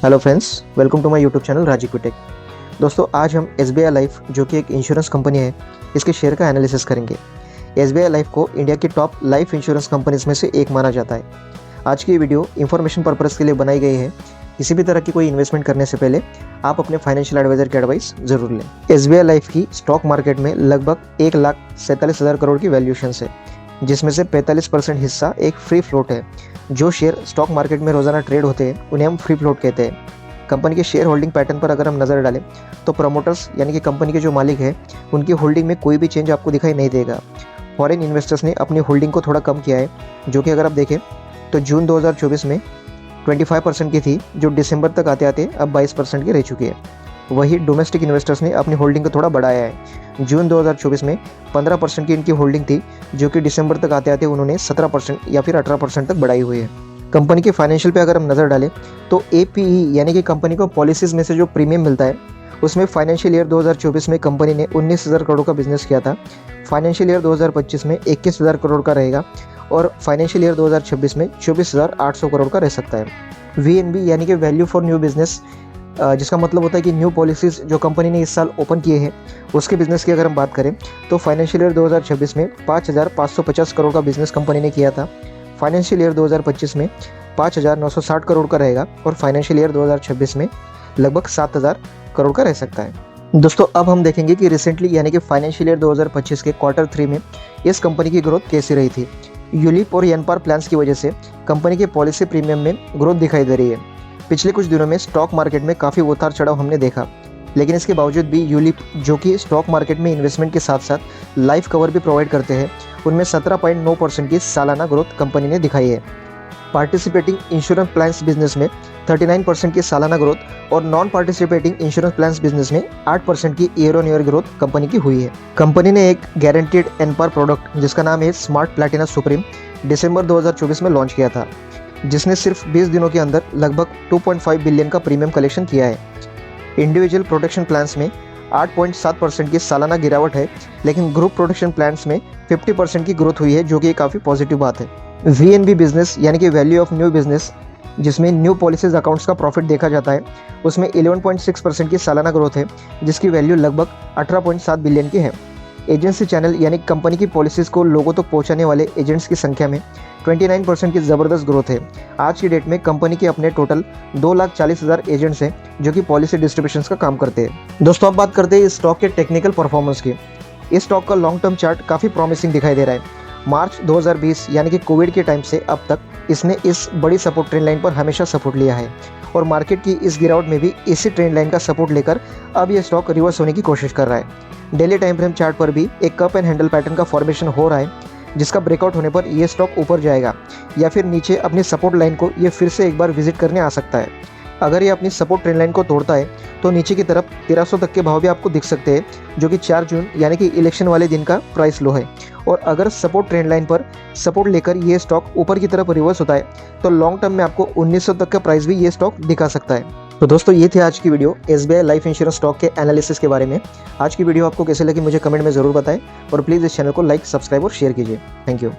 Hello friends, welcome to my YouTube channel Rajeev क्विटेक। दोस्तों, आज हम SBI लाइफ जो कि एक इंश्योरेंस कंपनी है, इसके शेयर का एनालिसिस करेंगे। SBI लाइफ को इंडिया की टॉप लाइफ इंश्योरेंस कंपनीज में से एक माना जाता है। आज की वीडियो इन्फॉर्मेशन पर्पज़ के लिए बनाई गई है। किसी भी तरह की कोई इन्वेस्टमेंट करने से पहले आप अपने फाइनेंशियल एडवाइजर की एडवाइस जरूर लें। SBI लाइफ की स्टॉक मार्केट में लगभग 1,47,000 करोड़ की वैल्यूएशन है, जिसमें से 45% हिस्सा एक फ्री फ्लोट है। जो शेयर स्टॉक मार्केट में रोजाना ट्रेड होते हैं उन्हें हम फ्री फ्लोट कहते हैं। कंपनी के शेयर होल्डिंग पैटर्न पर अगर हम नज़र डालें तो प्रमोटर्स यानी कि कंपनी के जो मालिक हैं उनकी होल्डिंग में कोई भी चेंज आपको दिखाई नहीं देगा। फॉरेन इन्वेस्टर्स ने अपनी होल्डिंग को थोड़ा कम किया है, जो कि अगर आप देखें तो जून 2024 में 25% की थी, जो दिसंबर तक आते आते अब 22% की रह चुकी है। वही डोमेस्टिक इन्वेस्टर्स ने अपनी होल्डिंग को थोड़ा बढ़ाया है। जून 2024 में 15% की इनकी होल्डिंग थी, जो कि दिसंबर तक आते आते उन्होंने 17% या फिर 18% तक बढ़ाई हुई है। कंपनी के फाइनेंशियल पे अगर हम नज़र डालें तो APE यानी कि कंपनी को पॉलिसीज़ में से जो प्रीमियम मिलता है उसमें फाइनेंशियल ईयर 2024 में कंपनी ने 19,000 करोड़ का बिजनेस किया था। फाइनेंशियल ईयर 2025 में 21,000 करोड़ का रहेगा और फाइनेंशियल ईयर 2026 में 24,800 करोड़ का रह सकता है। VNB यानी कि वैल्यू फॉर न्यू बिजनेस, जिसका मतलब होता है कि न्यू पॉलिसीज़ जो कंपनी ने इस साल ओपन किए हैं उसके बिज़नेस की अगर हम बात करें तो फाइनेंशियल ईयर 2026 में 5,550 करोड़ का बिजनेस कंपनी ने किया था। फाइनेंशियल ईयर 2025 में 5,960 करोड़ का रहेगा और फाइनेंशियल ईयर 2026 में लगभग 7,000 करोड़ का रह सकता है। दोस्तों, अब हम देखेंगे कि रिसेंटली यानी कि फाइनेंशियल ईयर 2025 के Q3 में इस कंपनी की ग्रोथ कैसी रही थी। यूलिप और एनपार प्लान्स की वजह से कंपनी के पॉलिसी प्रीमियम में ग्रोथ दिखाई दे रही है। पिछले कुछ दिनों में स्टॉक मार्केट में काफ़ी उतार चढ़ाव हमने देखा, लेकिन इसके बावजूद भी यूलिप, जो कि स्टॉक मार्केट में इन्वेस्टमेंट के साथ साथ लाइफ कवर भी प्रोवाइड करते हैं, उनमें 17.9% की सालाना ग्रोथ कंपनी ने दिखाई है। पार्टिसिपेटिंग इंश्योरेंस प्लान्स बिजनेस में 39% की सालाना ग्रोथ और non participating insurance plans business में 8% की year on year growth company की हुई है। कंपनी ने एक गारंटीड एनपार प्रोडक्ट जिसका नाम है स्मार्ट प्लैटिना सुप्रीम दिसंबर 2024 में लॉन्च किया था, जिसने सिर्फ 20 दिनों के अंदर लगभग 2.5 बिलियन का प्रीमियम कलेक्शन किया है। इंडिविजुअल प्रोटेक्शन प्लान्स में 8.7% की सालाना गिरावट है, लेकिन ग्रुप प्रोटेक्शन प्लान्स में 50% की ग्रोथ हुई है, जो कि काफ़ी पॉजिटिव बात है। VNB बिजनेस यानी कि वैल्यू ऑफ न्यू बिजनेस, जिसमें न्यू पॉलिसीज अकाउंट्स का प्रॉफिट देखा जाता है, उसमें 11.6% की सालाना ग्रोथ है, जिसकी वैल्यू लगभग 18.7 बिलियन की है। एजेंसी चैनल यानी कंपनी की पॉलिसीज़ को लोगों तक पहुंचाने वाले एजेंट्स की संख्या में 29% की ज़बरदस्त ग्रोथ है। आज की डेट में कंपनी के अपने टोटल 2,40,000 एजेंट्स हैं, जो कि पॉलिसी डिस्ट्रीब्यूशंस का काम करते हैं। दोस्तों, अब बात करते हैं इस स्टॉक के टेक्निकल परफॉर्मेंस की। इस स्टॉक का लॉन्ग टर्म चार्ट काफ़ी प्रॉमिसिंग दिखाई दे रहा है। मार्च 2020 यानी कि कोविड के टाइम से अब तक इसने इस बड़ी सपोर्ट ट्रेंड लाइन पर हमेशा सपोर्ट लिया है और मार्केट की इस गिरावट में भी इसी ट्रेंड लाइन का सपोर्ट लेकर अब ये स्टॉक रिवर्स होने की कोशिश कर रहा है। डेली टाइम फ्रेम चार्ट पर भी एक कप एंड हैंडल पैटर्न का फॉर्मेशन हो रहा है, जिसका ब्रेकआउट होने पर यह स्टॉक ऊपर जाएगा या फिर नीचे अपनी सपोर्ट लाइन को ये फिर से एक बार विजिट करने आ सकता है। अगर ये अपनी सपोर्ट ट्रेंड लाइन को तोड़ता है तो नीचे की तरफ 1300 तक के भाव भी आपको दिख सकते हैं, जो कि 4 जून यानी कि इलेक्शन वाले दिन का प्राइस लो है। और अगर सपोर्ट ट्रेंड लाइन पर सपोर्ट लेकर ये स्टॉक ऊपर की तरफ रिवर्स होता है तो लॉन्ग टर्म में आपको 1900 तक का प्राइस भी ये स्टॉक दिखा सकता है। तो दोस्तों, ये थे आज की video SBI life insurance stock के एनालिसिस के बारे में। आज की वीडियो आपको कैसे लगी मुझे कमेंट में ज़रूर बताएं और प्लीज़ इस चैनल को लाइक, सब्सक्राइब और शेयर कीजिए। Thank you.